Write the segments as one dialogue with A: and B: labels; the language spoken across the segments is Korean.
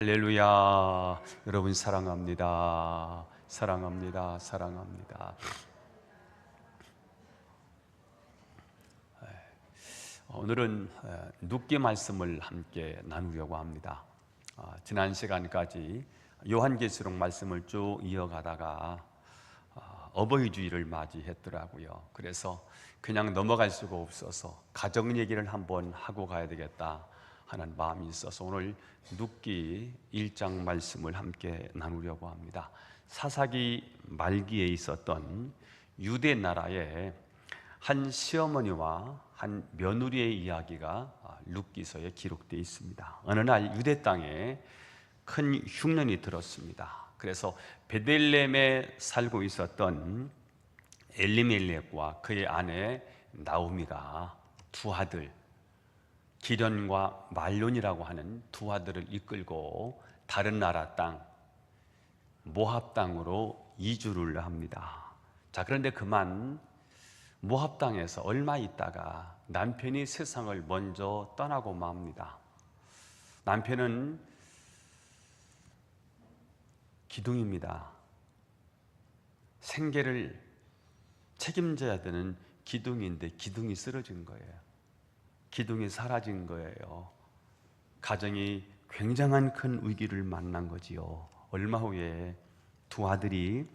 A: 할렐루야. 여러분 사랑합니다. 사랑합니다. 사랑합니다. 오늘은 눕기 말씀을 함께 나누려고 합니다. 지난 시간까지 요한계시록 말씀을 쭉 이어가다가 어버이 주일을 맞이했더라고요. 그래서 그냥 넘어갈 수가 없어서 가정 얘기를 한번 하고 가야 되겠다 하는 마음이 있어서 오늘 눕기 1장 말씀을 함께 나누려고 합니다. 사사기 말기에 있었던 유대 나라의 한 시어머니와 한 며느리의 이야기가 눕기서에 기록되어 있습니다. 어느 날 유대 땅에 큰 흉년이 들었습니다. 그래서 베들레헴에 살고 있었던 엘리멜렉과 그의 아내 나오미가 두 아들 기련과 말론이라고 하는 두 아들을 이끌고 다른 나라 땅 모압 땅으로 이주를 합니다. 자, 그런데 그만 모압 땅에서 얼마 있다가 남편이 세상을 먼저 떠나고 맙니다. 남편은 기둥입니다. 생계를 책임져야 되는 기둥인데 기둥이 쓰러진 거예요. 기둥이 사라진 거예요. 가정이 굉장한 큰 위기를 만난 거지요. 얼마 후에 두 아들이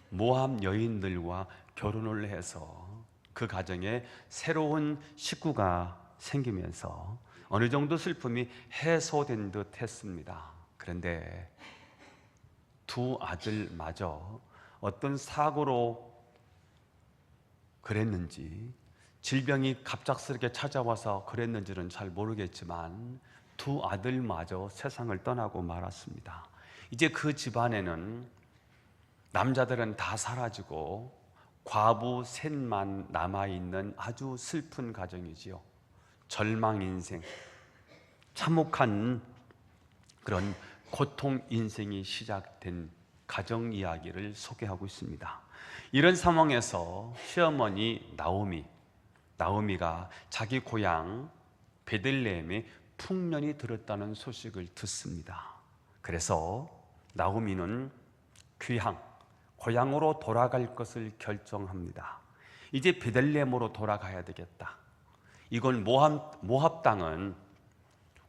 A: 모압 여인들과 결혼을 해서 그 가정에 새로운 식구가 생기면서 어느 정도 슬픔이 해소된 듯 했습니다. 그런데 두 아들마저 어떤 사고로 그랬는지 질병이 갑작스럽게 찾아와서 그랬는지는 잘 모르겠지만 두 아들마저 세상을 떠나고 말았습니다. 이제 그 집안에는 남자들은 다 사라지고 과부 셋만 남아있는 아주 슬픈 가정이지요. 절망 인생, 참혹한 그런 고통 인생이 시작된 가정 이야기를 소개하고 있습니다. 이런 상황에서 시어머니 나오미가 자기 고향 베들레헴에 풍년이 들었다는 소식을 듣습니다. 그래서 나오미는 고향으로 돌아갈 것을 결정합니다. 이제 베들레헴으로 돌아가야 되겠다. 이건 모압 땅은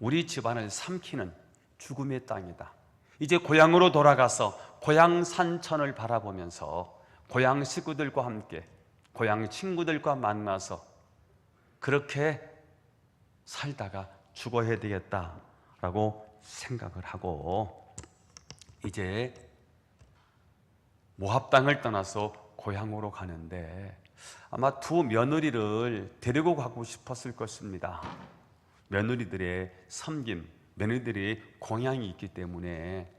A: 우리 집안을 삼키는 죽음의 땅이다. 이제 고향으로 돌아가서 고향 산천을 바라보면서 고향 식구들과 함께 고향 친구들과 만나서 그렇게 살다가 죽어야 되겠다라고 생각을 하고 이제 모압 땅을 떠나서 고향으로 가는데 아마 두 며느리를 데리고 가고 싶었을 것입니다. 며느리들의 섬김, 며느리들의 공양이 있기 때문에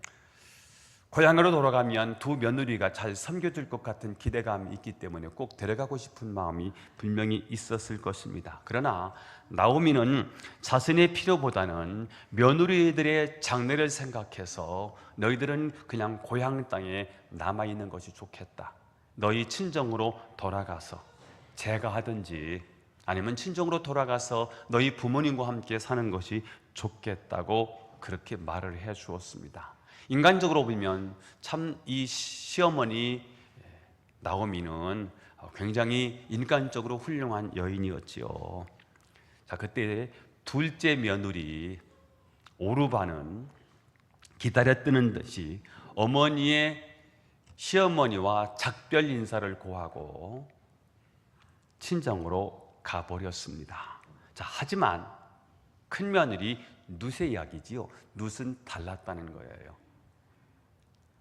A: 고향으로 돌아가면 두 며느리가 잘 섬겨줄 것 같은 기대감이 있기 때문에 꼭 데려가고 싶은 마음이 분명히 있었을 것입니다. 그러나 나오미는 자신의 필요보다는 며느리들의 장래를 생각해서 너희들은 그냥 고향 땅에 남아있는 것이 좋겠다. 너희 친정으로 돌아가서 제가 하든지 아니면 친정으로 돌아가서 너희 부모님과 함께 사는 것이 좋겠다고 그렇게 말을 해 주었습니다. 인간적으로 보면 참 이 시어머니 나오미는 굉장히 인간적으로 훌륭한 여인이었지요. 자, 그때 둘째 며느리 오르바는 기다렸던 듯이 어머니의 시어머니와 작별 인사를 고하고 친정으로 가버렸습니다. 자, 하지만 큰 며느리 룻의 이야기지요. 룻은 달랐다는 거예요.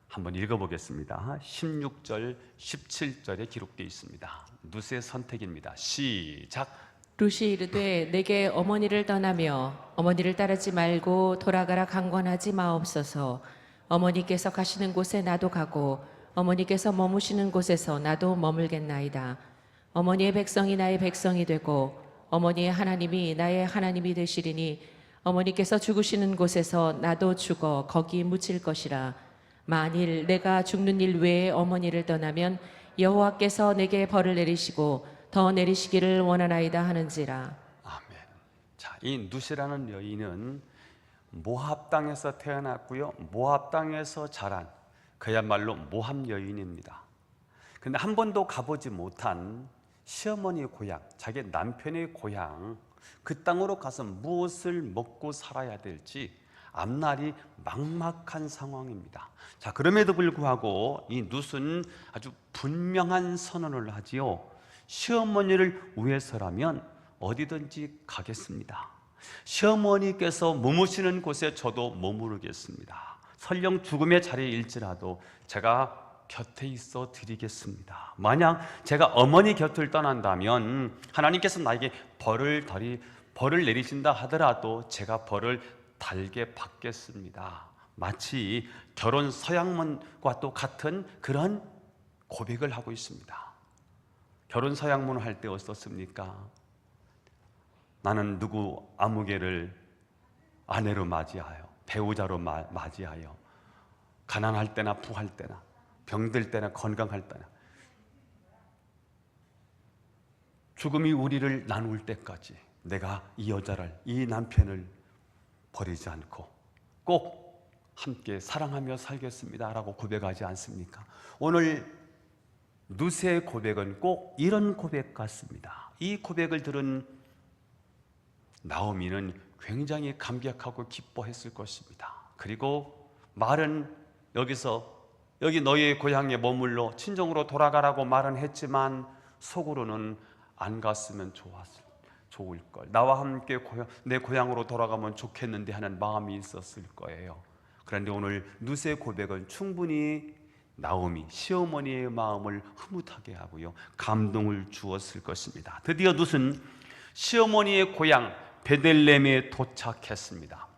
A: 한번 읽어보겠습니다. 16절, 17절에 기록되어 있습니다. 룻의 선택입니다. 시작.
B: 룻이 이르되 내게 어머니를 떠나며 어머니를 따르지 말고 돌아가라 강권하지 마옵소서. 어머니께서 가시는 곳에 나도 가고 어머니께서 머무시는 곳에서 나도 머물겠나이다. 어머니의 백성이 나의 백성이 되고 어머니의 하나님이 나의 하나님이 되시리니 어머니께서 죽으시는 곳에서 나도 죽어 거기 묻힐 것이라. 만일 내가 죽는 일 외에 어머니를 떠나면 여호와께서 내게 벌을 내리시고 더 내리시기를 원하나이다 하는지라.
A: 아멘. 자, 이 룻이라는 여인은 모압 땅에서 태어났고요, 모압 땅에서 자란 그야말로 모압 여인입니다. 근데 한 번도 가보지 못한 시어머니의 고향, 자기 남편의 고향, 그 땅으로 가서 무엇을 먹고 살아야 될지 앞날이 막막한 상황입니다. 자, 그럼에도 불구하고 이 룻은 아주 분명한 선언을 하지요. 시어머니를 위해서라면 어디든지 가겠습니다. 시어머니께서 머무시는 곳에 저도 머무르겠습니다. 설령 죽음의 자리일지라도 제가 곁에 있어 드리겠습니다. 만약 제가 어머니 곁을 떠난다면 하나님께서 나에게 벌을 내리신다 하더라도 제가 벌을 달게 받겠습니다. 마치 결혼 서약문과 또 같은 그런 고백을 하고 있습니다. 결혼 서약문을 할 때 어떻습니까? 나는 누구 아무개를 아내로 맞이하여 배우자로 맞이하여 가난할 때나 부할 때나 병들 때나 건강할 때나 죽음이 우리를 나눌 때까지 내가 이 여자를, 이 남편을 버리지 않고 꼭 함께 사랑하며 살겠습니다 라고 고백하지 않습니까? 오늘 룻의 고백은 꼭 이런 고백 같습니다. 이 고백을 들은 나오미는 굉장히 감격하고 기뻐했을 것입니다. 그리고 말은 여기 너희의 고향에 머물러 친정으로 돌아가라고 말은 했지만 속으로는 안 갔으면 좋을걸, 나와 함께 내 고향으로 돌아가면 좋겠는데 하는 마음이 있었을 거예요. 그런데 오늘 룻의 고백은 충분히 나오미 시어머니의 마음을 흐뭇하게 하고요, 감동을 주었을 것입니다. 드디어 룻은 시어머니의 고향 베들레헴에 도착했습니다.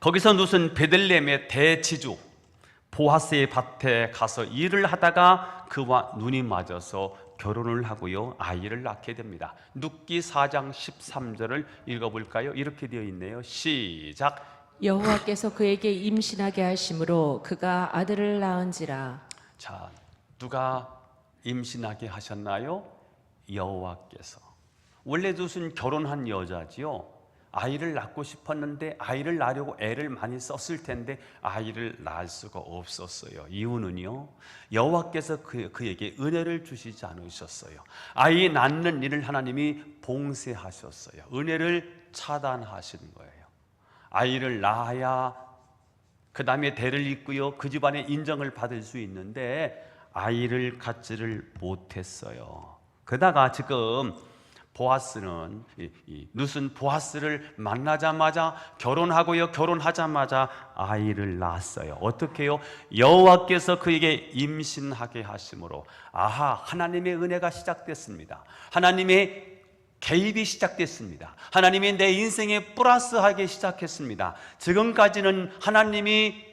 A: 거기서 룻은 베들레헴의 대지주 보아스의 밭에 가서 일을 하다가 그와 눈이 맞아서 결혼을 하고요, 아이를 낳게 됩니다. 룻기 4장 13절을 읽어볼까요? 이렇게 되어 있네요. 시작.
B: 여호와께서 그에게 임신하게 하심으로 그가 아들을 낳은지라.
A: 자, 누가 임신하게 하셨나요? 여호와께서. 원래 룻은 결혼한 여자지요. 아이를 낳고 싶었는데 아이를 낳으려고 애를 많이 썼을 텐데 아이를 낳을 수가 없었어요. 이유는요, 여호와께서 그에게 은혜를 주시지 않으셨어요. 아이 낳는 일을 하나님이 봉쇄하셨어요. 은혜를 차단하신 거예요. 아이를 낳아야 그 다음에 대를 잇고요, 그 집안의 인정을 받을 수 있는데 아이를 갖지를 못했어요. 그러다가 지금 룻은 보아스를 만나자마자 결혼하고요, 결혼하자마자 아이를 낳았어요. 어떻게 해요? 여호와께서 그에게 임신하게 하심으로 하나님의 은혜가 시작됐습니다. 하나님의 개입이 시작됐습니다. 하나님이 내 인생에 플러스하기 시작했습니다. 지금까지는 하나님이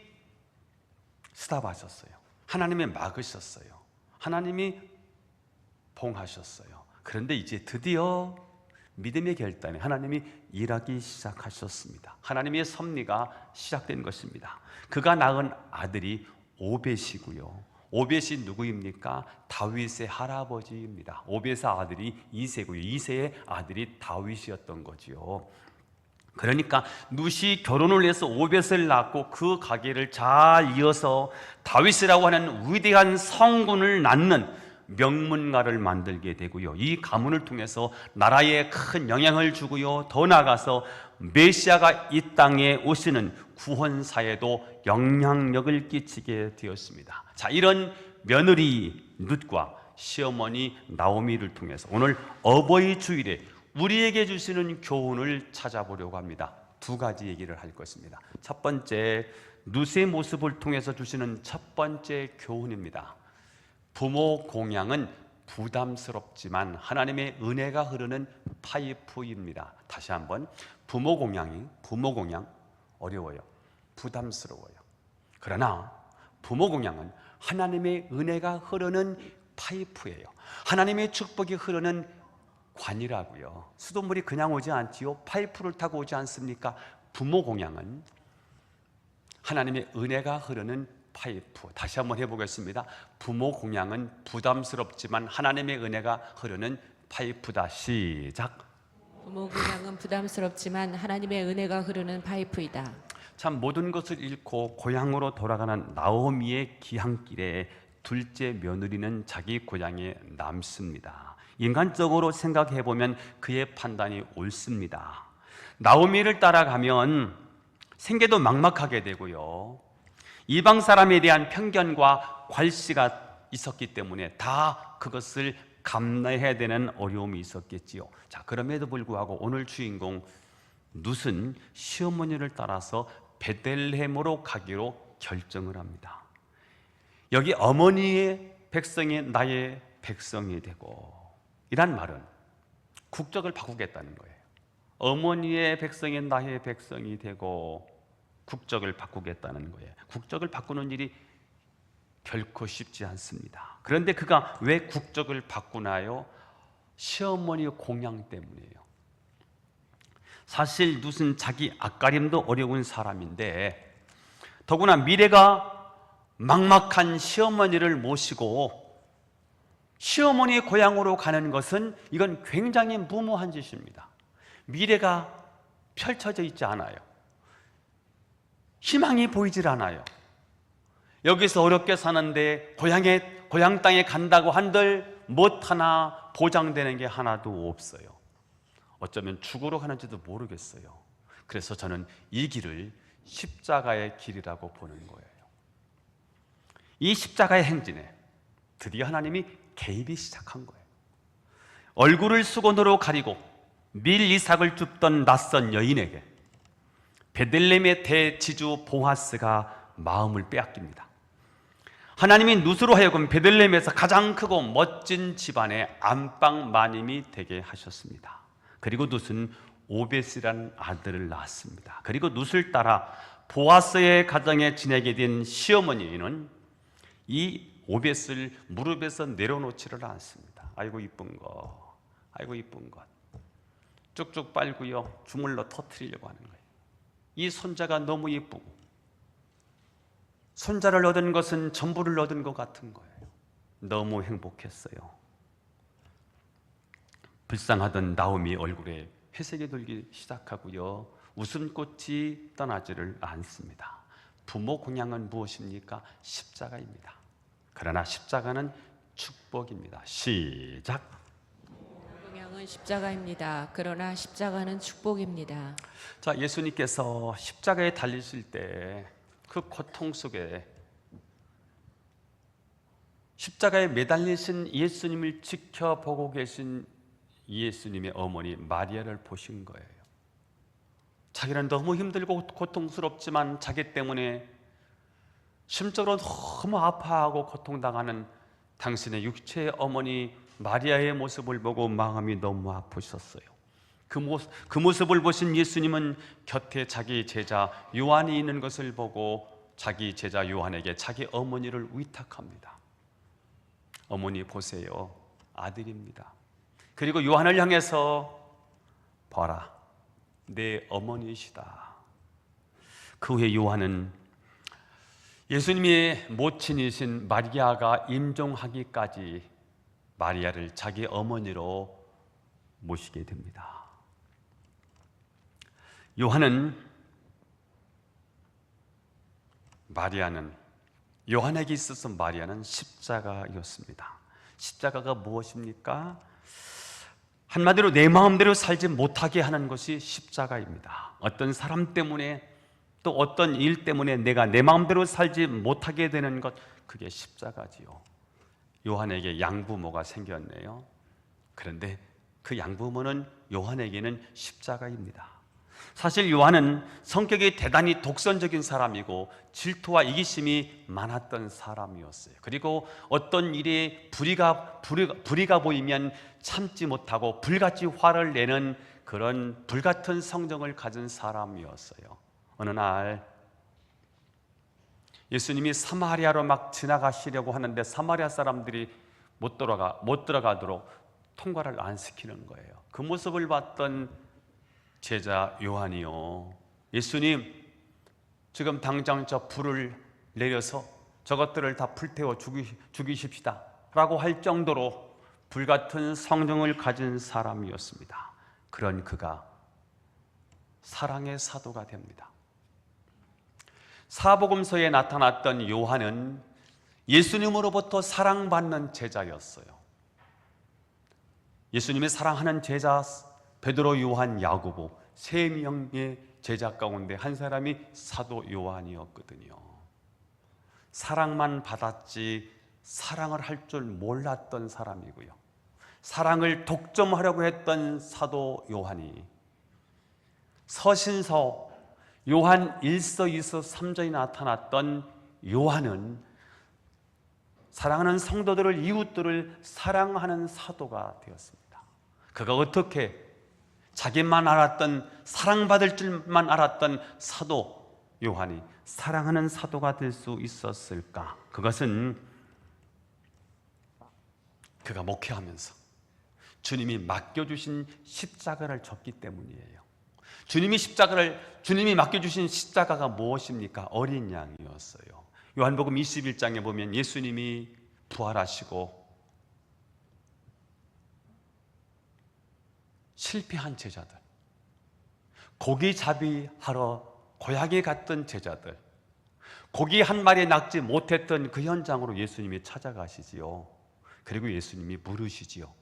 A: 스탑하셨어요. 하나님이 막으셨어요. 하나님이 봉하셨어요. 그런데 이제 드디어 믿음의 결단에 하나님이 일하기 시작하셨습니다. 하나님의 섭리가 시작된 것입니다. 그가 낳은 아들이 오벳이고요. 오벳이 누구입니까? 다윗의 할아버지입니다. 오벳의 아들이 이새고요. 이새의 아들이 다윗이었던 거지요. 그러니까 룻이 결혼을 해서 오벳을 낳고 그 가계를 잘 이어서 다윗이라고 하는 위대한 성군을 낳는 명문가를 만들게 되고요, 이 가문을 통해서 나라에 큰 영향을 주고요, 더 나아가서 메시아가 이 땅에 오시는 구원사에도 영향력을 끼치게 되었습니다. 자, 이런 며느리 룻과 시어머니 나오미를 통해서 오늘 어버이 주일에 우리에게 주시는 교훈을 찾아보려고 합니다. 두 가지 얘기를 할 것입니다. 첫 번째, 룻의 모습을 통해서 주시는 첫 번째 교훈입니다. 부모 공양은 부담스럽지만 하나님의 은혜가 흐르는 파이프입니다. 다시 한번, 부모 공양 어려워요. 부담스러워요. 그러나 부모 공양은 하나님의 은혜가 흐르는 파이프예요. 하나님의 축복이 흐르는 관이라고요. 수돗물이 그냥 오지 않지요. 파이프를 타고 오지 않습니까? 부모 공양은 하나님의 은혜가 흐르는 파이프. 다시 한번 해보겠습니다. 부모 공양은 부담스럽지만 하나님의 은혜가 흐르는 파이프다. 시작.
B: 부모 공양은 부담스럽지만 하나님의 은혜가 흐르는 파이프이다.
A: 참 모든 것을 잃고 고향으로 돌아가는 나오미의 귀향길에 둘째 며느리는 자기 고향에 남습니다. 인간적으로 생각해 보면 그의 판단이 옳습니다. 나오미를 따라가면 생계도 막막하게 되고요. 이방 사람에 대한 편견과 괄시가 있었기 때문에 다 그것을 감내해야 되는 어려움이 있었겠지요. 자, 그럼에도 불구하고 오늘 주인공 룻은 시어머니를 따라서 베들레헴으로 가기로 결정을 합니다. 여기 어머니의 백성이 나의 백성이 되고, 이란 말은 국적을 바꾸겠다는 거예요. 어머니의 백성이 나의 백성이 되고 국적을 바꾸겠다는 거예요. 국적을 바꾸는 일이 결코 쉽지 않습니다. 그런데 그가 왜 국적을 바꾸나요? 시어머니의 공양 때문이에요. 사실 룻은 자기 앞가림도 어려운 사람인데 더구나 미래가 막막한 시어머니를 모시고 시어머니의 고향으로 가는 것은 이건 굉장히 무모한 짓입니다. 미래가 펼쳐져 있지 않아요. 희망이 보이질 않아요. 여기서 어렵게 사는데 고향 땅에 간다고 한들 못 하나 보장되는 게 하나도 없어요. 어쩌면 죽으러 가는지도 모르겠어요. 그래서 저는 이 길을 십자가의 길이라고 보는 거예요. 이 십자가의 행진에 드디어 하나님이 개입이 시작한 거예요. 얼굴을 수건으로 가리고 밀 이삭을 줍던 낯선 여인에게 베들레헴의 대지주 보아스가 마음을 빼앗깁니다. 하나님이 룻으로 하여금 베들레헴에서 가장 크고 멋진 집안의 안방 마님이 되게 하셨습니다. 그리고 룻은 오벳이라는 아들을 낳았습니다. 그리고 룻을 따라 보아스의 가정에 지내게 된 시어머니는 이 오벳을 무릎에서 내려놓지를 않습니다. 아이고 이쁜 거, 아이고 이쁜 것, 쭉쭉 빨고요 주물러 터뜨리려고 하는 거예요. 이 손자가 너무 예쁘고 손자를 얻은 것은 전부를 얻은 것 같은 거예요. 너무 행복했어요. 불쌍하던 나오미 얼굴에 회색이 돌기 시작하고요 웃음꽃이 떠나지를 않습니다. 부모 공양은 무엇입니까? 십자가입니다. 그러나 십자가는 축복입니다. 시작.
B: 공양은 십자가입니다. 그러나 십자가는 축복입니다.
A: 자, 예수님께서 십자가에 달리실 때 그 고통 속에 십자가에 매달리신 예수님을 지켜보고 계신 예수님의 어머니 마리아를 보신 거예요. 자기는 너무 힘들고 고통스럽지만 자기 때문에 심적으로 너무 아파하고 고통당하는 당신의 육체의 어머니 마리아의 모습을 보고 마음이 너무 아프셨어요. 그 모습을 보신 예수님은 곁에 자기 제자 요한이 있는 것을 보고 자기 제자 요한에게 자기 어머니를 위탁합니다. 어머니 보세요, 아들입니다. 그리고 요한을 향해서 봐라, 내 어머니이시다. 그 후에 요한은 예수님의 모친이신 마리아가 임종하기까지 마리아를 자기 어머니로 모시게 됩니다. 요한에게 있어서 마리아는 십자가였습니다. 십자가가 무엇입니까? 한마디로 내 마음대로 살지 못하게 하는 것이 십자가입니다. 어떤 사람 때문에 또 어떤 일 때문에 내가 내 마음대로 살지 못하게 되는 것, 그게 십자가지요. 요한에게 양부모가 생겼네요. 그런데 그 양부모는 요한에게는 십자가입니다. 사실 요한은 성격이 대단히 독선적인 사람이고 질투와 이기심이 많았던 사람이었어요. 그리고 어떤 일에 불의가 보이면 참지 못하고 불같이 화를 내는 그런 불같은 성정을 가진 사람이었어요. 어느 날 예수님이 사마리아로 막 지나가시려고 하는데 사마리아 사람들이 못 들어가도록 통과를 안 시키는 거예요. 그 모습을 봤던 제자 요한이요, 예수님 지금 당장 저 불을 내려서 저것들을 다 불태워 죽이십시다 라고 할 정도로 불같은 성정을 가진 사람이었습니다. 그런 그가 사랑의 사도가 됩니다. 사복음서에 나타났던 요한은 예수님으로부터 사랑받는 제자였어요. 예수님이 사랑하는 제자 베드로, 요한, 야고보 세 명의 제자 가운데 한 사람이 사도 요한이었거든요. 사랑만 받았지 사랑을 할 줄 몰랐던 사람이고요. 사랑을 독점하려고 했던 사도 요한이 서신서 요한 1서, 2서, 3서에 나타났던 요한은 사랑하는 성도들을, 이웃들을 사랑하는 사도가 되었습니다. 그가 어떻게 자기만 알았던, 사랑받을 줄만 알았던 사도 요한이 사랑하는 사도가 될 수 있었을까? 그것은 그가 목회하면서 주님이 맡겨주신 십자가를 졌기 때문이에요. 주님이 맡겨주신 십자가가 무엇입니까? 어린 양이었어요. 요한복음 21장에 보면 예수님이 부활하시고 실패한 제자들, 고기잡이 하러 고향에 갔던 제자들, 고기 한 마리 낚지 못했던 그 현장으로 예수님이 찾아가시지요. 그리고 예수님이 물으시지요.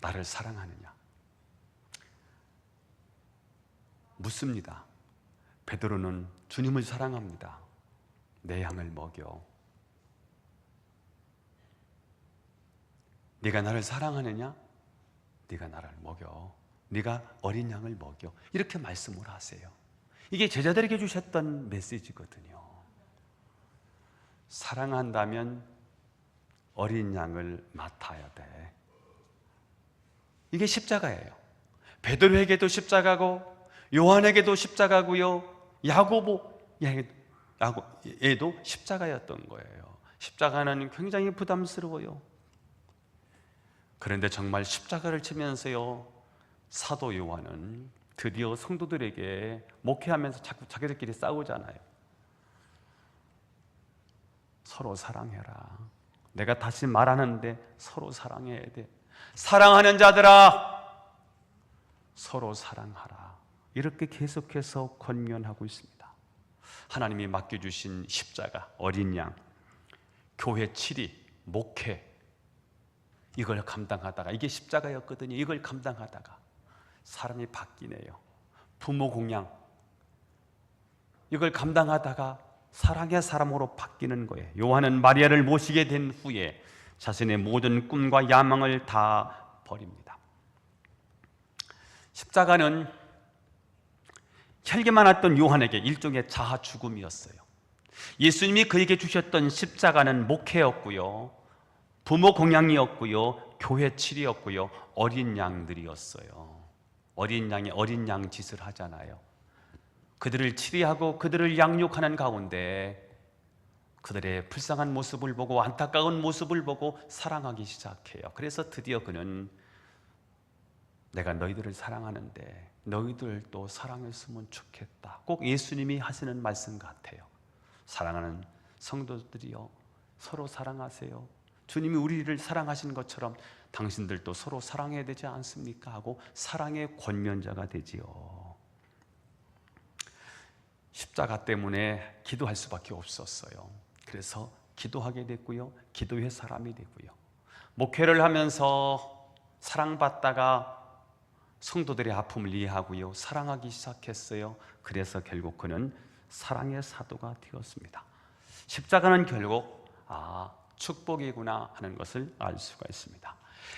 A: 나를 사랑하느냐? 묻습니다. 베드로는 주님을 사랑합니다. 내 양을 먹여. 네가 나를 사랑하느냐? 네가 나를 먹여. 네가 어린 양을 먹여. 이렇게 말씀을 하세요. 이게 제자들에게 주셨던 메시지거든요. 사랑한다면 어린 양을 맡아야 돼. 이게 십자가예요. 베드로에게도 십자가고 요한에게도 십자가고요. 야고보에도 십자가였던 거예요. 십자가는 굉장히 부담스러워요. 그런데 정말 십자가를 치면서요, 사도 요한은 드디어 성도들에게 목회하면서 자꾸 자기들끼리 싸우잖아요. 서로 사랑해라. 내가 다시 말하는데 서로 사랑해야 돼. 사랑하는 자들아, 서로 사랑하라. 이렇게 계속해서 권면하고 있습니다. 하나님이 맡겨주신 십자가, 어린 양, 교회 치리, 목회, 이걸 감당하다가, 이게 십자가였거든요. 이걸 감당하다가 사람이 바뀌네요. 부모 공양, 이걸 감당하다가 사랑의 사람으로 바뀌는 거예요. 요한은 마리아를 모시게 된 후에 자신의 모든 꿈과 야망을 다 버립니다. 십자가는 혈기 많았던 요한에게 일종의 자아 죽음이었어요. 예수님이 그에게 주셨던 십자가는 목회였고요, 부모 공양이었고요, 교회 치리였고요, 어린 양들이었어요. 어린 양이 어린 양 짓을 하잖아요. 그들을 치리하고 그들을 양육하는 가운데 그들의 불쌍한 모습을 보고 안타까운 모습을 보고 사랑하기 시작해요. 그래서 드디어 그는 내가 너희들을 사랑하는데 너희들도 사랑했으면 좋겠다. 꼭 예수님이 하시는 말씀 같아요. 사랑하는 성도들이여, 서로 사랑하세요. 주님이 우리를 사랑하신 것처럼 당신들도 서로 사랑해야 되지 않습니까? 하고 사랑의 권면자가 되지요. 십자가 때문에 기도할 수밖에 없었어요. 그래서 기도하게 됐고요, 기도의 사람이 되고요, 목회를 하면서 사랑받다가 성도들의 아픔을 이해하고요, 사랑하기 시작했어요. 그래서 결국 그는 사랑의 사도가 되었습니다. 십자가는 결국 축복이구나 하는 것을 알 수가 있습니다.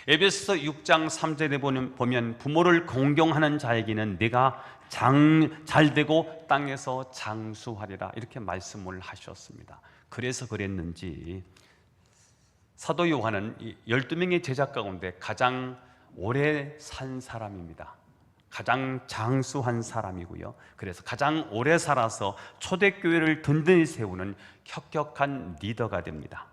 A: 에베소서 6장 3절에 보면 부모를 공경하는 자에게는 네가 잘되고 땅에서 장수하리라, 이렇게 말씀을 하셨습니다. 그래서 그랬는지 사도 요한은 12명의 제자 가운데 가장 오래 산 사람입니다. 가장 장수한 사람이고요, 그래서 가장 오래 살아서 초대교회를 든든히 세우는 혁혁한 리더가 됩니다.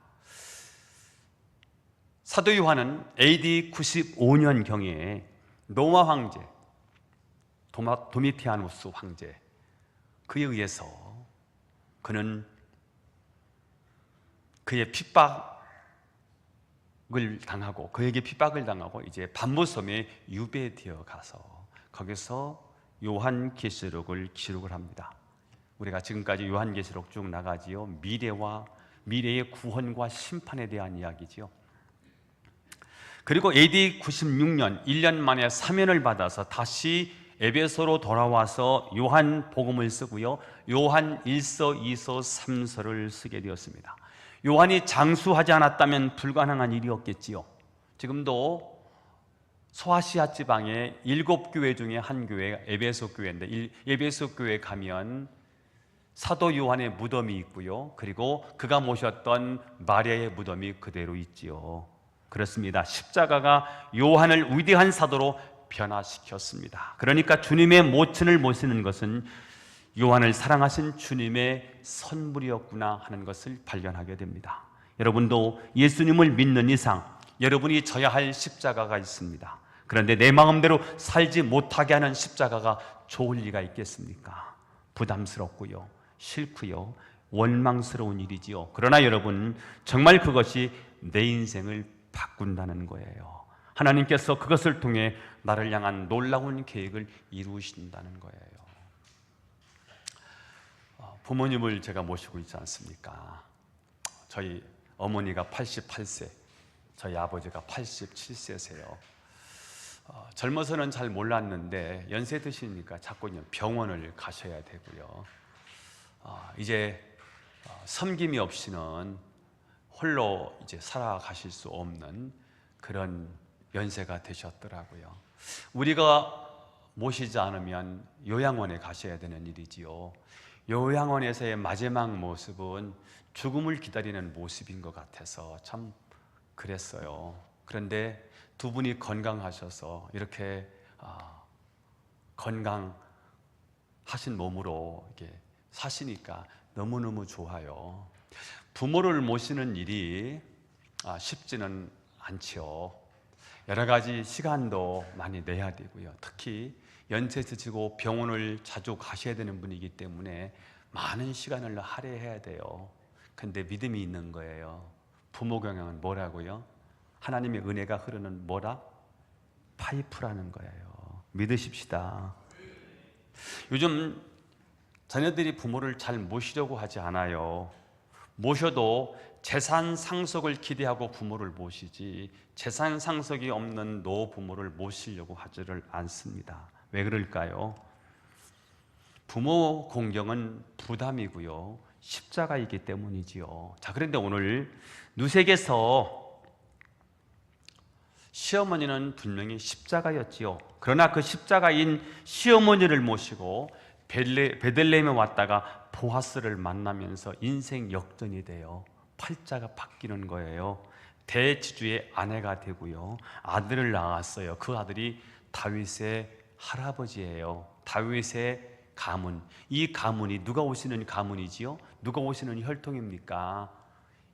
A: 사도 요한은 AD 95년경에 로마 황제 도미티아누스 황제, 그에 의해서 그는 그의 핍박을 당하고 그에게 핍박을 당하고 이제 반모섬에 유배되어 가서 거기서 요한계시록을 기록을 합니다. 우리가 지금까지 요한계시록 쭉 나가지요. 미래의 구원과 심판에 대한 이야기지요. 그리고 AD 96년 1년 만에 사면을 받아서 다시 에베소로 돌아와서 요한 복음을 쓰고요. 요한 1서, 2서, 3서를 쓰게 되었습니다. 요한이 장수하지 않았다면 불가능한 일이었겠지요. 지금도 소아시아 지방의 7교회 중에 한 교회가 에베소 교회인데, 에베소 교회에 가면 사도 요한의 무덤이 있고요. 그리고 그가 모셨던 마리아의 무덤이 그대로 있지요. 그렇습니다. 십자가가 요한을 위대한 사도로 변화시켰습니다. 그러니까 주님의 모친을 모시는 것은 요한을 사랑하신 주님의 선물이었구나 하는 것을 발견하게 됩니다. 여러분도 예수님을 믿는 이상 여러분이 져야 할 십자가가 있습니다. 그런데 내 마음대로 살지 못하게 하는 십자가가 좋을 리가 있겠습니까? 부담스럽고요, 싫고요, 원망스러운 일이지요. 그러나 여러분, 정말 그것이 내 인생을 바꾼다는 거예요. 하나님께서 그것을 통해 나를 향한 놀라운 계획을 이루신다는 거예요. 부모님을 제가 모시고 있지 않습니까? 저희 어머니가 88세, 저희 아버지가 87세세요. 젊어서는 잘 몰랐는데 연세 드시니까 자꾸 병원을 가셔야 되고요. 이제 섬김이 없이는 홀로 이제 살아가실 수 없는 그런 연세가 되셨더라고요. 우리가 모시지 않으면 요양원에 가셔야 되는 일이지요. 요양원에서의 마지막 모습은 죽음을 기다리는 모습인 것 같아서 참 그랬어요. 그런데 두 분이 건강하셔서 이렇게 건강하신 몸으로 이렇게 사시니까 너무너무 좋아요. 부모를 모시는 일이 쉽지는 않지요. 여러 가지 시간도 많이 내야 되고요. 특히 연세 드시고 병원을 자주 가셔야 되는 분이기 때문에 많은 시간을 할애해야 돼요. 근데 믿음이 있는 거예요. 부모 경영은 뭐라고요? 하나님의 은혜가 흐르는 뭐라? 파이프라는 거예요. 믿으십시다. 요즘 자녀들이 부모를 잘 모시려고 하지 않아요. 모셔도 재산 상속을 기대하고 부모를 모시지 재산 상속이 없는 노부모를 모시려고 하지를 않습니다. 왜 그럴까요? 부모 공경은 부담이고요, 십자가이기 때문이지요. 자, 그런데 오늘 누색에서 시어머니는 분명히 십자가였지요. 그러나 그 십자가인 시어머니를 모시고 베들레헴에 왔다가 보아스를 만나면서 인생 역전이 돼요. 팔자가 바뀌는 거예요. 대지주의 아내가 되고요, 아들을 낳았어요. 그 아들이 다윗의 할아버지예요. 다윗의 가문. 이 가문이 누가 오시는 가문이지요? 누가 오시는 혈통입니까?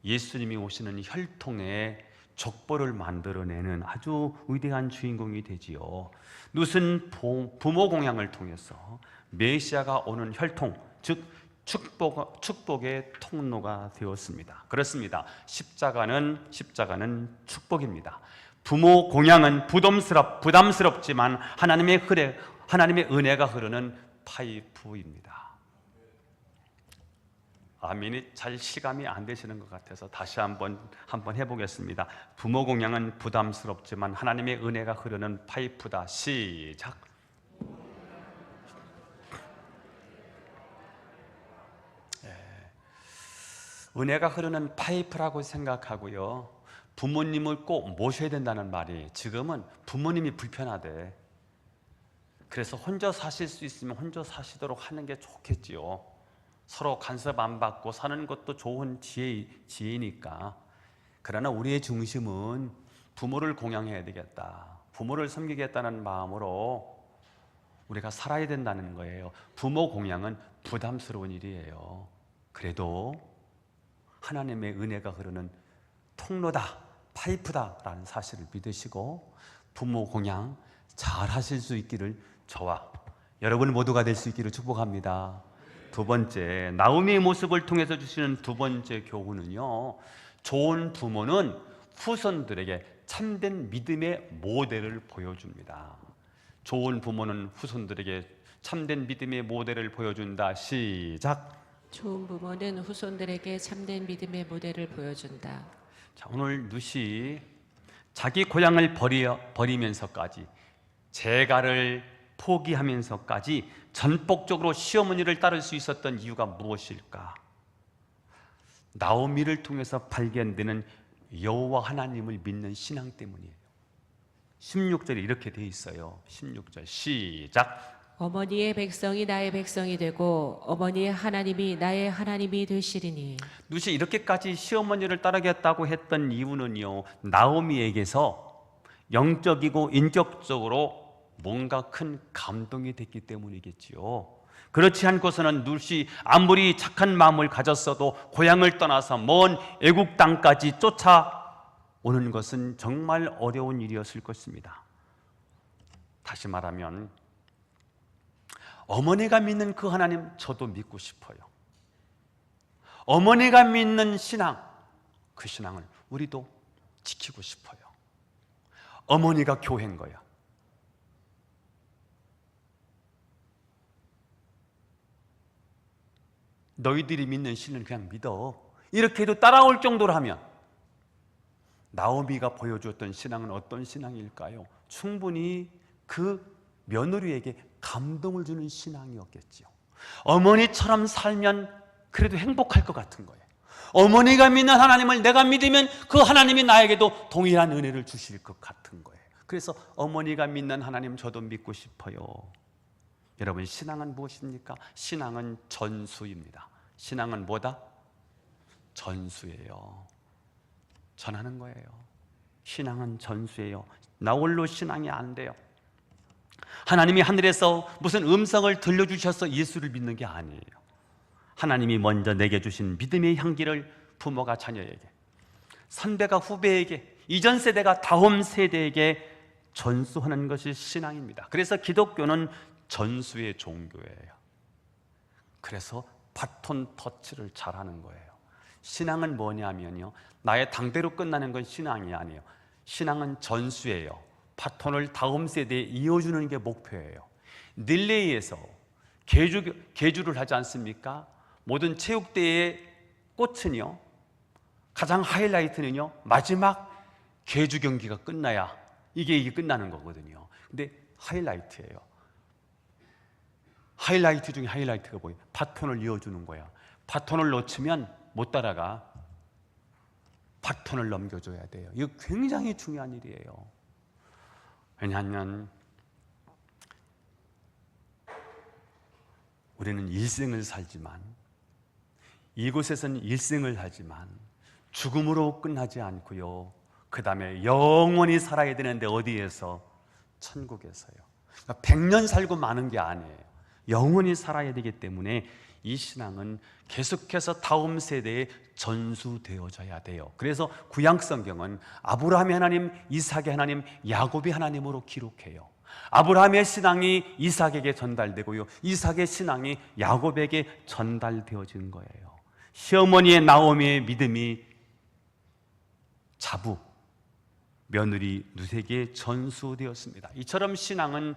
A: 예수님이 오시는 혈통의 족보를 만들어내는 아주 위대한 주인공이 되지요. 룻은 부모 공양을 통해서 메시아가 오는 혈통, 즉 축복의 통로가 되었습니다. 그렇습니다. 십자가는 축복입니다. 부모 공양은 부담스럽지만 하나님의 은혜가 흐르는 파이프입니다. 아멘이 잘 실감이 안 되시는 것 같아서 다시 한번 해보겠습니다. 부모 공양은 부담스럽지만 하나님의 은혜가 흐르는 파이프다. 시작. 은혜가 흐르는 파이프라고 생각하고요, 부모님을 꼭 모셔야 된다는 말이, 지금은 부모님이 불편하대. 그래서 혼자 사실 수 있으면 혼자 사시도록 하는 게 좋겠지요. 서로 간섭 안 받고 사는 것도 좋은 지혜니까. 그러나 우리의 중심은 부모를 공양해야 되겠다, 부모를 섬기겠다는 마음으로 우리가 살아야 된다는 거예요. 부모 공양은 부담스러운 일이에요. 그래도 하나님의 은혜가 흐르는 통로다, 파이프다라는 사실을 믿으시고 부모 공양 잘 하실 수 있기를 저와 여러분 모두가 될 수 있기를 축복합니다. 두 번째, 나오미의 모습을 통해서 주시는 두 번째 교훈은요, 좋은 부모는 후손들에게 참된 믿음의 모델을 보여줍니다. 좋은 부모는 후손들에게 참된 믿음의 모델을 보여준다. 시작.
B: 좋은 부모는 후손들에게 참된 믿음의 모델을 보여준다.
A: 자, 오늘 누시 자기 고향을 버리면서까지 재가를 포기하면서까지 전폭적으로 시어머니를 따를 수 있었던 이유가 무엇일까? 나오미를 통해서 발견되는 여호와 하나님을 믿는 신앙 때문이에요. 16절에 이렇게 돼 있어요. 16절 시작.
B: 어머니의 백성이 나의 백성이 되고 어머니의 하나님이 나의 하나님이 되시리니.
A: 누시 이렇게까지 시어머니를 따르겠다고 했던 이유는요, 나오미에게서 영적이고 인격적으로 뭔가 큰 감동이 됐기 때문이겠지요. 그렇지 않고서는 누시 아무리 착한 마음을 가졌어도 고향을 떠나서 먼 애국 땅까지 쫓아오는 것은 정말 어려운 일이었을 것입니다. 다시 말하면 어머니가 믿는 그 하나님 저도 믿고 싶어요. 어머니가 믿는 신앙, 그 신앙을 우리도 지키고 싶어요. 어머니가 교회인 거야. 너희들이 믿는 신은 그냥 믿어. 이렇게 해도 따라올 정도로 하면 나오미가 보여주었던 신앙은 어떤 신앙일까요? 충분히 그 며느리에게 감동을 주는 신앙이었겠지요. 어머니처럼 살면 그래도 행복할 것 같은 거예요. 어머니가 믿는 하나님을 내가 믿으면 그 하나님이 나에게도 동일한 은혜를 주실 것 같은 거예요. 그래서 어머니가 믿는 하나님 저도 믿고 싶어요. 여러분, 신앙은 무엇입니까? 신앙은 전수입니다. 신앙은 뭐다? 전수예요. 전하는 거예요. 신앙은 전수예요. 나 홀로 신앙이 안 돼요. 하나님이 하늘에서 무슨 음성을 들려주셔서 예수를 믿는 게 아니에요. 하나님이 먼저 내게 주신 믿음의 향기를 부모가 자녀에게, 선배가 후배에게, 이전 세대가 다음 세대에게 전수하는 것이 신앙입니다. 그래서 기독교는 전수의 종교예요. 그래서 바톤 터치를 잘하는 거예요. 신앙은 뭐냐면요, 나의 당대로 끝나는 건 신앙이 아니에요. 신앙은 전수예요. 바톤을 다음 세대에 이어주는 게 목표예요. 릴레이에서 계주를 하지 않습니까? 모든 체육대회의 꽃은요, 가장 하이라이트는요, 마지막 계주 경기가 끝나야 이게 끝나는 거거든요. 근데 하이라이트예요. 하이라이트 중에 하이라이트가 뭐예요? 바톤을 이어주는 거야. 바톤을 놓치면 못 따라가. 바톤을 넘겨줘야 돼요. 이거 굉장히 중요한 일이에요. 왜냐하면 우리는 일생을 살지만, 이곳에서는 일생을 하지만 죽음으로 끝나지 않고요, 그 다음에 영원히 살아야 되는데 어디에서? 천국에서요. 그러니까 100년 살고 마는 게 아니에요. 영원히 살아야 되기 때문에 이 신앙은 계속해서 다음 세대에 전수되어져야 돼요. 그래서 구약 성경은 아브라함의 하나님, 이삭의 하나님, 야곱의 하나님으로 기록해요. 아브라함의 신앙이 이삭에게 전달되고요, 이삭의 신앙이 야곱에게 전달되어진 거예요. 시어머니의 나오미의 믿음이 자부, 며느리 룻에게 전수되었습니다. 이처럼 신앙은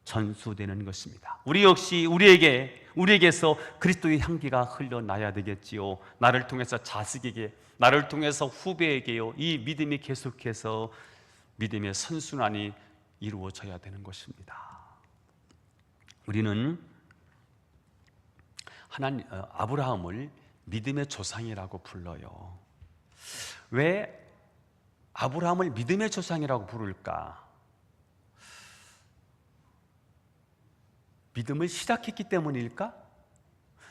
A: 전수되는 것입니다. 우리 역시 우리에게서 그리스도의 향기가 흘러나야 되겠지요. 나를 통해서 자식에게, 나를 통해서 후배에게요, 이 믿음이 계속해서 믿음의 선순환이 이루어져야 되는 것입니다. 우리는 아브라함을 믿음의 조상이라고 불러요. 왜 아브라함을 믿음의 조상이라고 부를까? 믿음을 시작했기 때문일까?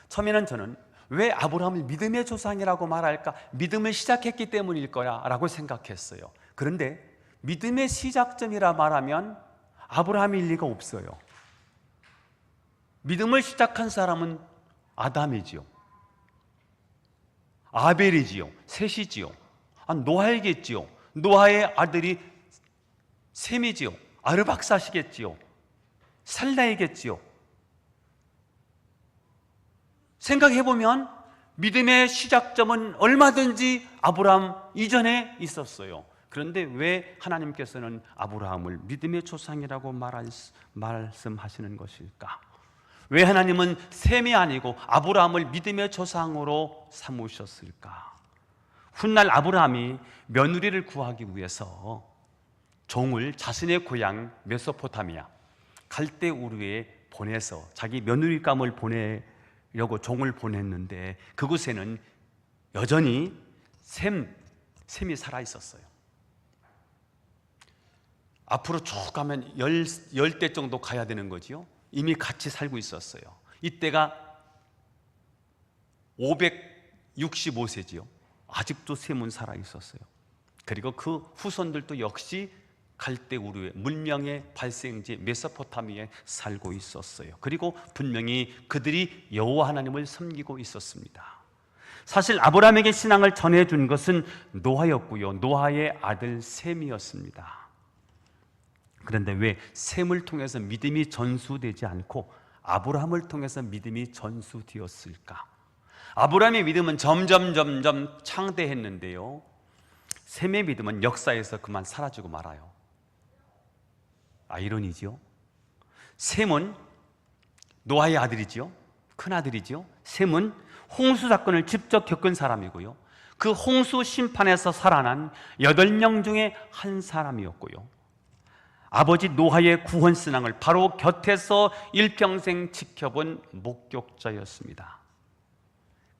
A: 처음에는 저는 왜 아브라함을 믿음의 조상이라고 말할까? 믿음을 시작했기 때문일 거야 라고 생각했어요. 그런데 믿음의 시작점이라 말하면 아브라함일 리가 없어요. 믿음을 시작한 사람은 아담이지요, 아벨이지요, 셋이지요, 노아이겠지요, 노아의 아들이 셈이지요, 아르박사시겠지요, 살라이겠지요. 생각해보면 믿음의 시작점은 얼마든지 아브라함 이전에 있었어요. 그런데 왜 하나님께서는 아브라함을 믿음의 조상이라고 말씀하시는 것일까? 왜 하나님은 셈이 아니고 아브라함을 믿음의 조상으로 삼으셨을까? 훗날 아브라함이 며느리를 구하기 위해서 종을 자신의 고향 메소포타미아 갈대 우르에 보내서 자기 며느리감을 보내려고 종을 보냈는데 그곳에는 여전히 셈이 살아 있었어요. 앞으로 쭉 가면 10대 정도 가야 되는 거지요. 이미 같이 살고 있었어요. 이때가 565세지요. 아직도 셈은 살아 있었어요. 그리고 그 후손들도 역시 갈대 우르의 문명의 발생지 메소포타미아에 살고 있었어요. 그리고 분명히 그들이 여호와 하나님을 섬기고 있었습니다. 사실 아브라함에게 신앙을 전해준 것은 노아였고요. 노아의 아들 셈이었습니다. 그런데 왜 셈을 통해서 믿음이 전수되지 않고 아브라함을 통해서 믿음이 전수되었을까? 아브라함의 믿음은 점점 창대했는데요. 셈의 믿음은 역사에서 그만 사라지고 말아요. 아이러니죠. 셈은 노아의 아들이지요. 큰 아들이지요. 셈은 홍수 사건을 직접 겪은 사람이고요. 그 홍수 심판에서 살아난 8명 중에 한 사람이었고요. 아버지 노아의 구원 신앙을 바로 곁에서 일평생 지켜본 목격자였습니다.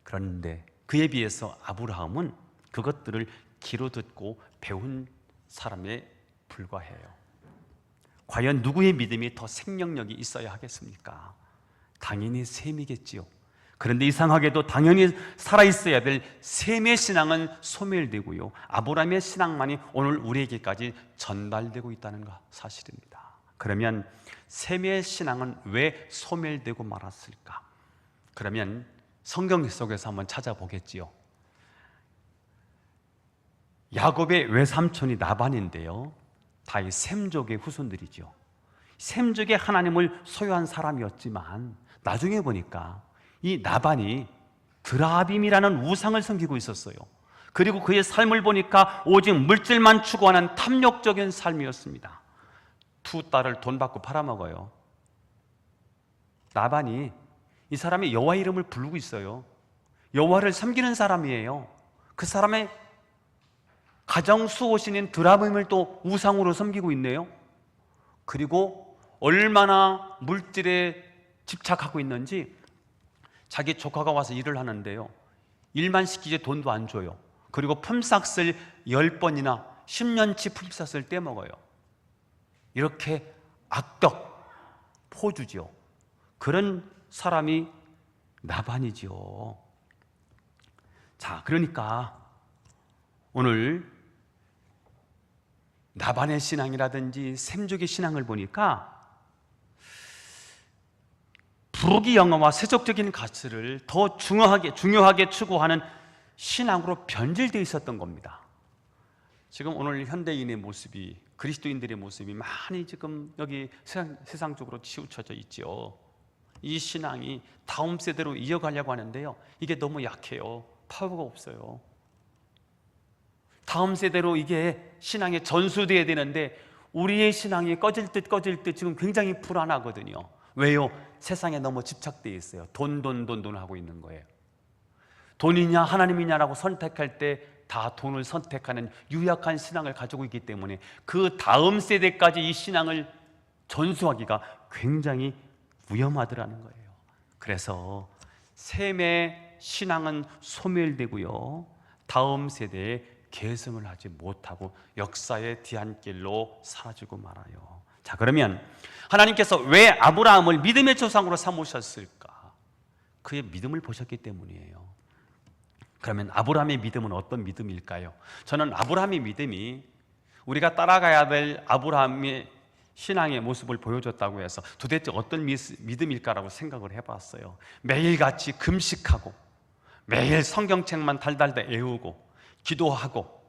A: 그런데 그에 비해서 아브라함은 그것들을 귀로 듣고 배운 사람에 불과해요. 과연 누구의 믿음이 더 생명력이 있어야 하겠습니까? 당연히 셈이겠지요. 그런데 이상하게도 당연히 살아있어야 될 셈의 신앙은 소멸되고요, 아브라함의 신앙만이 오늘 우리에게까지 전달되고 있다는 사실입니다. 그러면 셈의 신앙은 왜 소멸되고 말았을까? 그러면 성경 속에서 한번 찾아보겠지요. 야곱의 외삼촌이 나반인데요, 다 이 셈족의 후손들이죠. 셈족의 하나님을 소유한 사람이었지만 나중에 보니까 이 나반이 드라빔이라는 우상을 섬기고 있었어요. 그리고 그의 삶을 보니까 오직 물질만 추구하는 탐욕적인 삶이었습니다. 두 딸을 돈 받고 팔아먹어요. 나반이, 이 사람이 여호와 이름을 부르고 있어요. 여호와를 섬기는 사람이에요. 그 사람의 가정 수호신인 드라빔을 또 우상으로 섬기고 있네요. 그리고 얼마나 물질에 집착하고 있는지 자기 조카가 와서 일을 하는데요, 일만 시키지 돈도 안 줘요. 그리고 품삯을 10번이나 10년치 품삯을 떼먹어요. 이렇게 악덕 포주죠. 그런 사람이 나반이죠. 자, 그러니까 오늘 나반의 신앙이라든지 셈족의 신앙을 보니까 부귀 영화와 세속적인 가치를 더 중요하게 추구하는 신앙으로 변질되어 있었던 겁니다. 지금 오늘 현대인의 모습이, 그리스도인들의 모습이 많이 지금 여기 세상적으로 치우쳐져 있죠. 이 신앙이 다음 세대로 이어가려고 하는데요, 이게 너무 약해요. 파워가 없어요. 다음 세대로 이게 신앙이 전수되어야 되는데 우리의 신앙이 꺼질 듯 지금 굉장히 불안하거든요. 왜요? 세상에 너무 집착되어 있어요. 돈 하고 있는 거예요. 돈이냐 하나님이냐라고 선택할 때 다 돈을 선택하는 유약한 신앙을 가지고 있기 때문에 그 다음 세대까지 이 신앙을 전수하기가 굉장히 위험하더라는 거예요. 그래서 셈의 신앙은 소멸되고요, 다음 세대에 계승을 하지 못하고 역사의 뒤안길로 사라지고 말아요. 자, 그러면 하나님께서 왜 아브라함을 믿음의 조상으로 삼으셨을까? 그의 믿음을 보셨기 때문이에요. 그러면 아브라함의 믿음은 어떤 믿음일까요? 저는 아브라함의 믿음이 우리가 따라가야 될 아브라함의 신앙의 모습을 보여줬다고 해서 도대체 어떤 믿음일까라고 생각을 해봤어요. 매일같이 금식하고 매일 성경책만 달달달 외우고 기도하고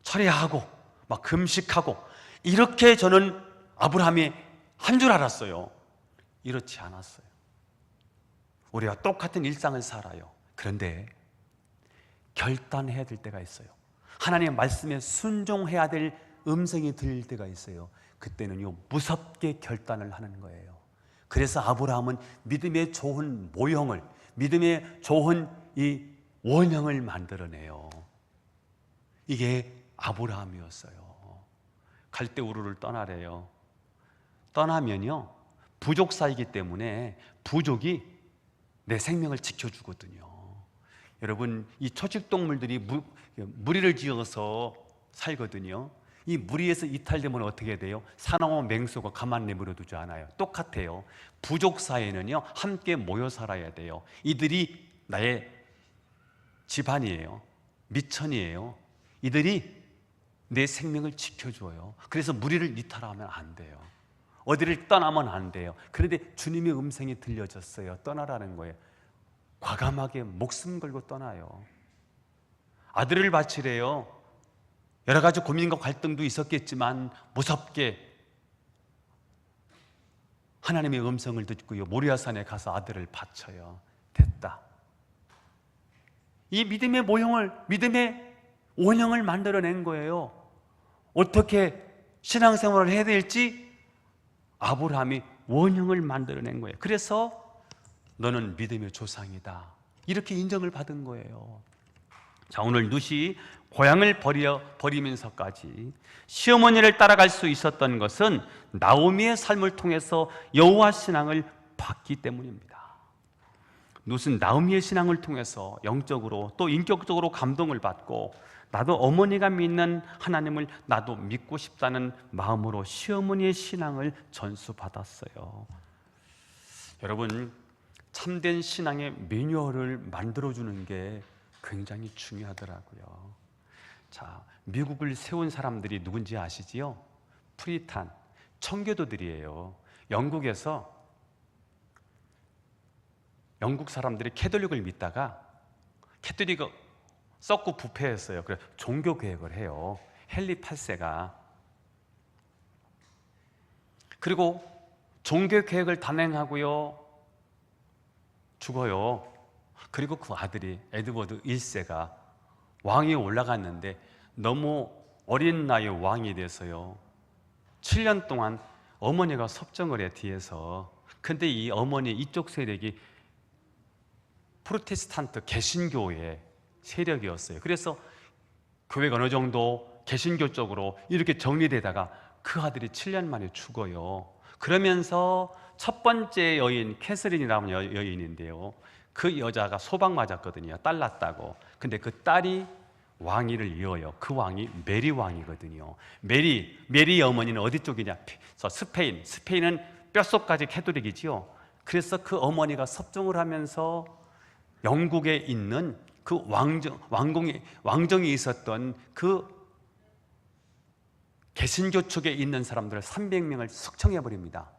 A: 철야하고 막 금식하고, 이렇게 저는 아브라함이 한 줄 알았어요. 이렇지 않았어요. 우리와 똑같은 일상을 살아요. 그런데 결단해야 될 때가 있어요. 하나님의 말씀에 순종해야 될 음성이 들릴 때가 있어요. 그때는요, 무섭게 결단을 하는 거예요. 그래서 아브라함은 믿음의 좋은 모형을, 믿음의 좋은 이 원형을 만들어내요. 이게 아브라함이었어요. 갈대우르를 떠나래요. 떠나면요, 부족사이기 때문에 부족이 내 생명을 지켜주거든요. 여러분, 이 초식동물들이 무리를 지어서 살거든요. 이 무리에서 이탈되면 어떻게 돼요? 사나워 맹수가 가만 내버려 두지 않아요. 똑같아요. 부족 사이에는요, 함께 모여 살아야 돼요. 이들이 나의 집안이에요. 미천이에요. 이들이 내 생명을 지켜줘요. 그래서 무리를 이탈하면 안 돼요. 어디를 떠나면 안 돼요. 그런데 주님의 음성이 들려졌어요. 떠나라는 거예요. 과감하게 목숨 걸고 떠나요. 아들을 바치래요. 여러 가지 고민과 갈등도 있었겠지만 무섭게 하나님의 음성을 듣고요, 모리아산에 가서 아들을 바쳐요. 됐다. 이 믿음의 모형을, 믿음의 원형을 만들어낸 거예요. 어떻게 신앙생활을 해야 될지 아브라함이 원형을 만들어낸 거예요. 그래서 너는 믿음의 조상이다, 이렇게 인정을 받은 거예요. 자, 오늘 누시 고향을 버리면서까지 시어머니를 따라갈 수 있었던 것은 나오미의 삶을 통해서 여호와 신앙을 받기 때문입니다. 룻은 나오미의 신앙을 통해서 영적으로 또 인격적으로 감동을 받고, 나도 어머니가 믿는 하나님을 나도 믿고 싶다는 마음으로 시어머니의 신앙을 전수받았어요. 여러분, 참된 신앙의 매뉴얼을 만들어주는 게 굉장히 중요하더라고요. 자, 미국을 세운 사람들이 누군지 아시지요? 프리탄, 청교도들이에요. 영국에서 영국 사람들이 캐톨릭을 믿다가 캐톨릭이 썩고 부패했어요. 그래서 종교 개혁을 해요. 헨리 8세가. 그리고 종교 개혁을 단행하고요, 죽어요. 그리고 그 아들이 에드워드 1세가 왕위에 올라갔는데 너무 어린 나이에 왕이 돼서요, 7년 동안 어머니가 섭정을 해, 뒤에서. 근데 이 어머니 이쪽 세력이 프로테스탄트 개신교의 세력이었어요. 그래서 교회가 어느 정도 개신교 쪽으로 이렇게 정리되다가 그 아들이 7년 만에 죽어요. 그러면서 첫 번째 여인 캐서린이라는 여인인데요, 그 여자가 소방 맞았거든요. 딸 낳았다고. 근데 그 딸이 왕위를 이어요. 그 왕이 메리 왕이거든요. 메리 어머니는 어디 쪽이냐? 스페인은 뼛속까지 캐톨릭이지요. 그래서 그 어머니가 섭정을 하면서 영국에 있는 그 왕정이 있었던 그 개신교 쪽에 있는 사람들 300명을 숙청해 버립니다.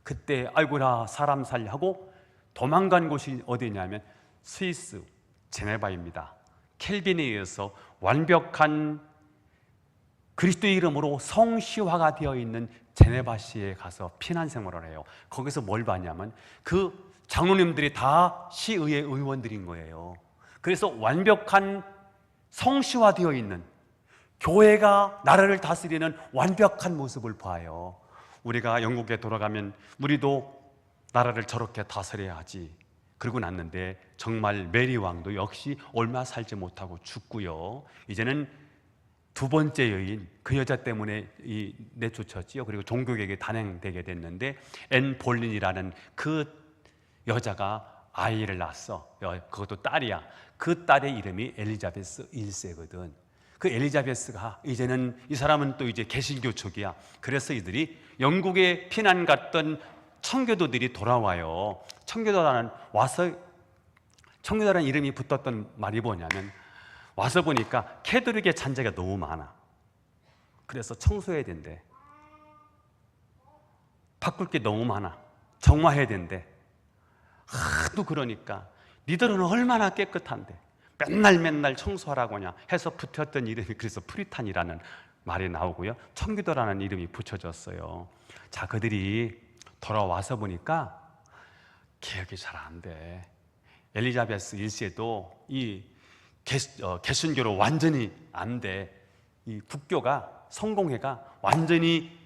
A: 그때 아이고라 사람 살려 하고 도망간 곳이 어디냐면 스위스 제네바입니다. 켈빈에 의해서 완벽한 그리스도의 이름으로 성시화가 되어 있는 제네바시에 가서 피난 생활을 해요. 거기서 뭘 봤냐면 그 장로님들이 다 시의회 의원들인 거예요. 그래서 완벽한 성시화되어 있는 교회가 나라를 다스리는 완벽한 모습을 봐요. 우리가 영국에 돌아가면 우리도 나라를 저렇게 다스려야 하지. 그러고 났는데 정말 메리 왕도 역시 얼마 살지 못하고 죽고요. 이제는 두 번째 여인, 그 여자 때문에 내쫓았지요. 그리고 종교개혁이 단행되게 됐는데 앤 볼린이라는 그 여자가 아이를 낳았어. 그것도 딸이야. 그 딸의 이름이 엘리자베스 1세거든. 그 엘리자베스가 이제는, 이 사람은 또 이제 개신교 쪽이야. 그래서 이들이 영국에 피난 갔던 청교도들이 돌아와요. 청교도라는 이름이 붙었던 말이 뭐냐면, 와서 보니까 캐톨릭의 잔재가 너무 많아. 그래서 청소해야 된대. 바꿀 게 너무 많아. 정화해야 된대. 하도 그러니까 니들은 얼마나 깨끗한데 맨날 청소하라고 하냐 해서 붙였던 이름이, 그래서 프리탄이라는 말이 나오고요, 청교도라는 이름이 붙여졌어요. 자, 그들이 돌아와서 보니까 개혁이 잘 안 돼. 엘리자베스 1세도 이 개신교로 완전히 안 돼. 이 국교가 성공회가 완전히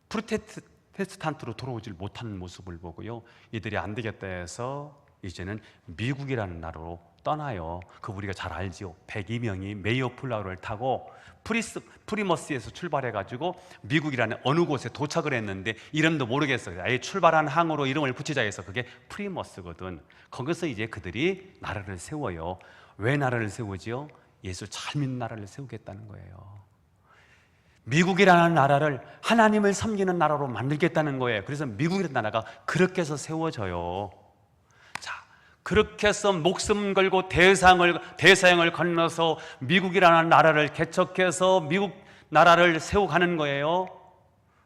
A: 프로테스탄트로 돌아오질 못하는 모습을 보고요, 이들이 안 되겠다 해서 이제는 미국이라는 나라로 떠나요. 그 우리가 잘 알지요. 102명이 메이어플라워를 타고 프리머스에서 출발해가지고 미국이라는 어느 곳에 도착을 했는데 이름도 모르겠어요. 아예 출발한 항으로 이름을 붙이자 해서 그게 프리머스거든. 거기서 이제 그들이 나라를 세워요. 왜 나라를 세우지요? 예수 잘 믿는 나라를 세우겠다는 거예요. 미국이라는 나라를 하나님을 섬기는 나라로 만들겠다는 거예요. 그래서 미국이라는 나라가 그렇게 해서 세워져요. 자, 그렇게 해서 목숨 걸고 대서양을 건너서 미국이라는 나라를 개척해서 미국 나라를 세워가는 거예요.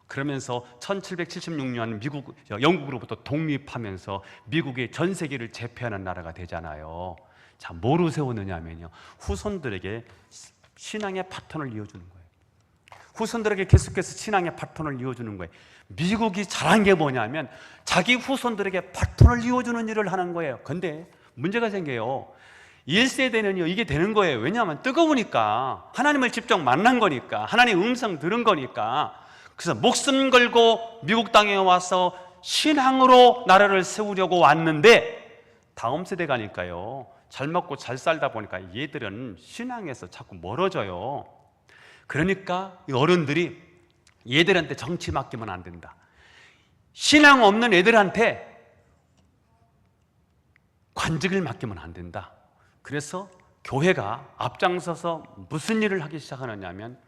A: 그러면서 1776년 영국으로부터 독립하면서 미국이 전 세계를 제패하는 나라가 되잖아요. 자, 뭐로 세우느냐 하면요, 후손들에게 신앙의 바톤을 이어주는 거예요. 후손들에게 계속해서 신앙의 바톤을 이어주는 거예요. 미국이 잘한 게 뭐냐면 자기 후손들에게 바톤을 이어주는 일을 하는 거예요. 근데 문제가 생겨요. 1세대는요 이게 되는 거예요. 왜냐하면 뜨거우니까, 하나님을 직접 만난 거니까, 하나님 음성 들은 거니까. 그래서 목숨 걸고 미국 땅에 와서 신앙으로 나라를 세우려고 왔는데 다음 세대 가니까요, 잘 먹고 잘 살다 보니까 얘들은 신앙에서 자꾸 멀어져요. 그러니까 이 어른들이 얘들한테 정치 맡기면 안 된다. 신앙 없는 애들한테 관직을 맡기면 안 된다. 그래서 교회가 앞장서서 무슨 일을 하기 시작하느냐 하면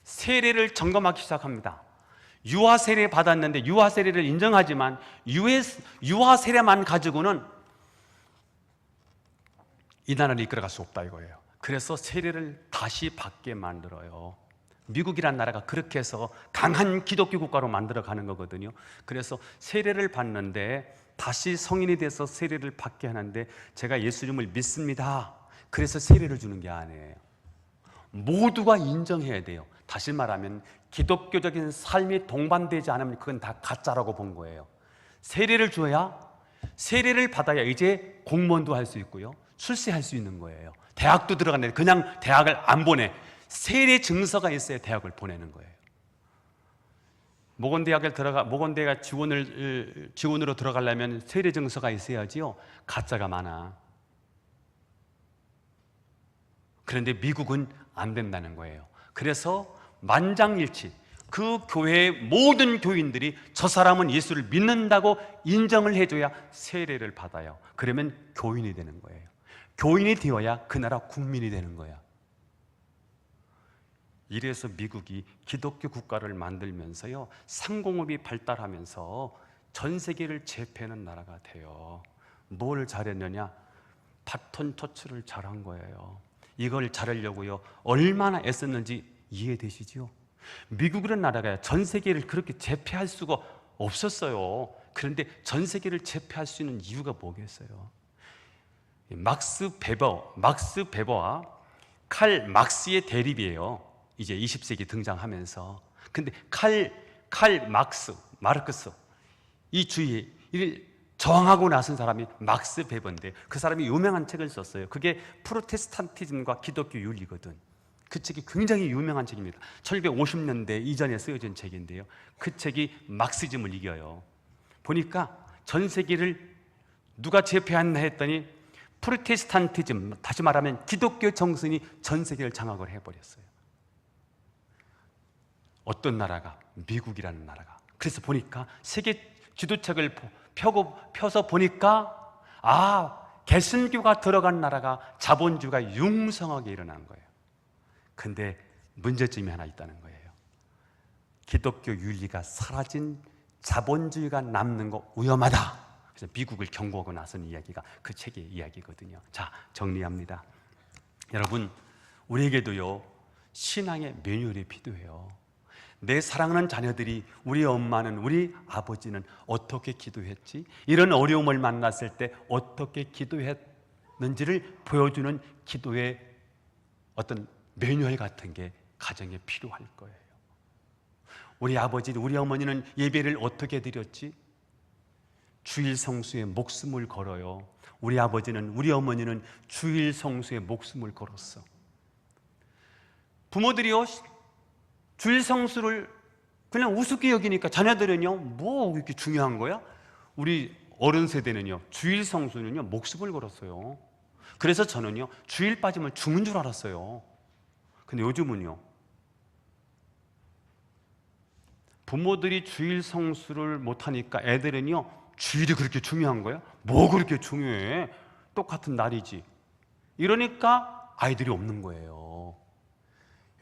A: 세례를 점검하기 시작합니다. 유아 세례 받았는데 유아 세례를 인정하지만 유아 세례만 가지고는 이 나라를 이끌어갈 수 없다 이거예요. 그래서 세례를 다시 받게 만들어요. 미국이란 나라가 그렇게 해서 강한 기독교 국가로 만들어가는 거거든요. 그래서 세례를 받는데 다시 성인이 돼서 세례를 받게 하는데, 제가 예수님을 믿습니다, 그래서 세례를 주는 게 아니에요. 모두가 인정해야 돼요. 다시 말하면 기독교적인 삶이 동반되지 않으면 그건 다 가짜라고 본 거예요. 세례를 줘야, 세례를 받아야 이제 공무원도 할 수 있고요, 출세할 수 있는 거예요. 대학도 들어갔는데 그냥 대학을 안 보내. 세례 증서가 있어야 대학을 보내는 거예요. 모건대가 지원으로 들어가려면 세례 증서가 있어야지요. 가짜가 많아. 그런데 미국은 안 된다는 거예요. 그래서 만장일치 그 교회의 모든 교인들이 저 사람은 예수를 믿는다고 인정을 해줘야 세례를 받아요. 그러면 교인이 되는 거예요. 교인이 되어야 그 나라 국민이 되는 거야. 이래서 미국이 기독교 국가를 만들면서요, 상공업이 발달하면서 전 세계를 제패하는 나라가 돼요. 뭘 잘했느냐? 바톤 터치를 잘한 거예요. 이걸 잘하려고요 얼마나 애썼는지 이해되시죠? 미국이라는 나라가 전 세계를 그렇게 제패할 수가 없었어요. 그런데 전 세계를 제패할 수 있는 이유가 뭐겠어요? 막스 베버와 칼 막스의 대립이에요. 이제 20세기 등장하면서. 근데 마르크스 이 주의를 저항하고 나선 사람이 막스 베버인데, 그 사람이 유명한 책을 썼어요. 그게 프로테스탄티즘과 기독교 윤리거든. 그 책이 굉장히 유명한 책입니다. 1950년대 이전에 쓰여진 책인데요, 그 책이 막시즘을 이겨요. 보니까 전 세계를 누가 제패했나 했더니 프로테스탄티즘, 다시 말하면 기독교 정신이 전 세계를 장악을 해버렸어요. 어떤 나라가? 미국이라는 나라가. 그래서 보니까 세계 지도책을 펴서 보니까 개신교가 들어간 나라가 자본주의가 융성하게 일어난 거예요. 근데 문제점이 하나 있다는 거예요. 기독교 윤리가 사라진 자본주의가 남는 거 위험하다. 그래서 미국을 경고하고 나선 이야기가 그 책의 이야기거든요. 자, 정리합니다. 여러분, 우리에게도요 신앙의 매뉴얼이 필요해요. 내 사랑하는 자녀들이, 우리 엄마는, 우리 아버지는 어떻게 기도했지? 이런 어려움을 만났을 때 어떻게 기도했는지를 보여주는 기도의 어떤 매뉴얼 같은 게 가정에 필요할 거예요. 우리 아버지, 우리 어머니는 예배를 어떻게 드렸지? 주일 성수에 목숨을 걸어요. 우리 아버지는, 우리 어머니는 주일 성수에 목숨을 걸었어. 부모들이요, 주일 성수를 그냥 우습게 여기니까 자녀들은요, 뭐 이렇게 중요한 거야? 우리 어른 세대는요, 주일 성수는요, 목숨을 걸었어요. 그래서 저는요, 주일 빠지면 죽는 줄 알았어요. 근데 요즘은요, 부모들이 주일 성수를 못하니까 애들은요, 주일이 그렇게 중요한 거야? 뭐 그렇게 중요해? 똑같은 날이지. 이러니까 아이들이 없는 거예요.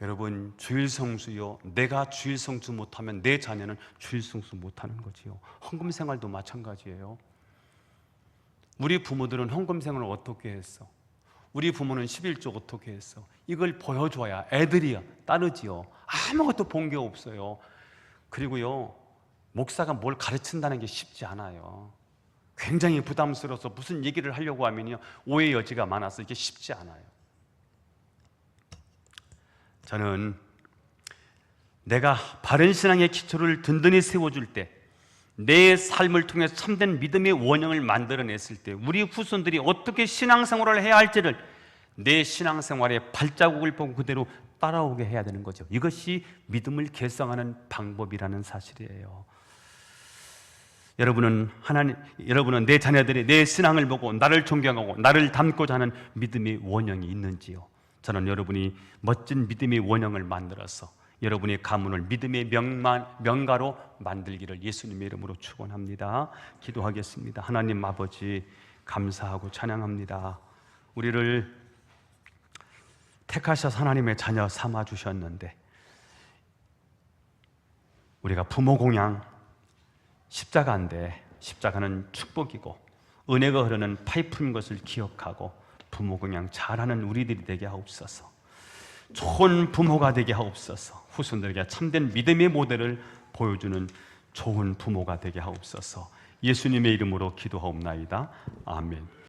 A: 여러분, 주일 성수요, 내가 주일 성수 못하면 내 자녀는 주일 성수 못하는 거지요. 헌금 생활도 마찬가지예요. 우리 부모들은 헌금 생활을 어떻게 했어? 우리 부모는 11조 어떻게 했어? 이걸 보여줘야 애들이 따르지요. 아무것도 본 게 없어요. 그리고요, 목사가 뭘 가르친다는 게 쉽지 않아요. 굉장히 부담스러워서 무슨 얘기를 하려고 하면요, 오해 여지가 많아서 이게 쉽지 않아요. 저는 내가 바른 신앙의 기초를 든든히 세워줄 때, 내 삶을 통해 참된 믿음의 원형을 만들어냈을 때 우리 후손들이 어떻게 신앙생활을 해야 할지를 내 신앙생활의 발자국을 보고 그대로 따라오게 해야 되는 거죠. 이것이 믿음을 결성하는 방법이라는 사실이에요. 여러분은 내 자녀들이 내 신앙을 보고 나를 존경하고 나를 닮고자 하는 믿음의 원형이 있는지요? 저는 여러분이 멋진 믿음의 원형을 만들어서 여러분의 가문을 믿음의 명가로 만들기를 예수님의 이름으로 축원합니다. 기도하겠습니다. 하나님 아버지, 감사하고 찬양합니다. 우리를 택하셔서 하나님의 자녀 삼아 주셨는데, 우리가 부모 공양, 십자가인데 십자가는 축복이고 은혜가 흐르는 파이프인 것을 기억하고 부모 공양 잘하는 우리들이 되게 하옵소서. 좋은 부모가 되게 하옵소서. 후손들에게 참된 믿음의 모델을 보여주는 좋은 부모가 되게 하옵소서. 예수님의 이름으로 기도하옵나이다. 아멘.